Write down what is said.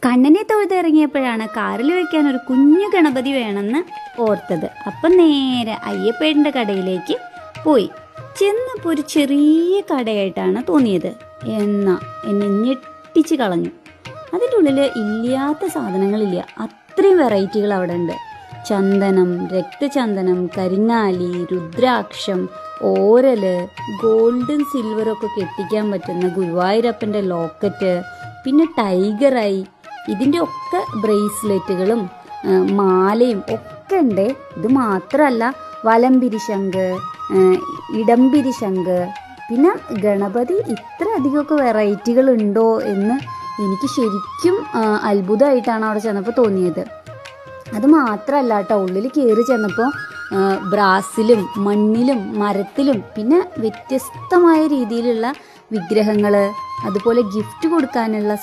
കണ്ണനെ തൊഴുതിറങ്ങിയപ്പോഴാണ് കാറിൽ വെക്കാൻ ഒരു കുഞ്ഞു ഗണപതി വേണമെന്ന് ഓർത്തത്. അപ്പം നേരെ അയ്യപ്പേട്ടൻ്റെ കടയിലേക്ക് പോയി. ചെന്നപ്പോൾ ഒരു ചെറിയ കടയായിട്ടാണ് തോന്നിയത്. എന്നാ എന്നെ ഞെട്ടിച്ച് കളഞ്ഞു. അതിൻ്റെ ഉള്ളിൽ ഇല്ലാത്ത സാധനങ്ങളില്ല, അത്രയും വെറൈറ്റികൾ അവിടെ ഉണ്ട്. ചന്ദനം, രക്തചന്ദനം, കരിങ്ങാലി, രുദ്രാക്ഷം, ഓരല്, ഗോൾഡും സിൽവറൊക്കെ കെട്ടിക്കാൻ പറ്റുന്ന ഗുരുവായൂരപ്പൻ്റെ ലോക്കറ്റ്, പിന്നെ ടൈഗർ ഐ, ഇതിൻ്റെ ഒക്കെ ബ്രേസ്ലെറ്റുകളും മാലയും ഒക്കെ ഉണ്ട്. ഇത് മാത്രമല്ല, വലംപിരി ശംഖ്, ഇടംപിരി ശംഖ്, പിന്നെ ഗണപതി, ഇത്ര അധികമൊക്കെ വെറൈറ്റികൾ ഉണ്ടോ എന്ന് എനിക്ക് ശരിക്കും അത്ഭുതമായിട്ടാണ് അവിടെ ചെന്നപ്പോൾ തോന്നിയത്. അത് മാത്രമല്ല കേട്ടോ, ഉള്ളിൽ കയറി ചെന്നപ്പോൾ ബ്രാസിലും മണ്ണിലും മരത്തിലും പിന്നെ വ്യത്യസ്തമായ രീതിയിലുള്ള വിഗ്രഹങ്ങൾ, അതുപോലെ ഗിഫ്റ്റ് കൊടുക്കാനുള്ള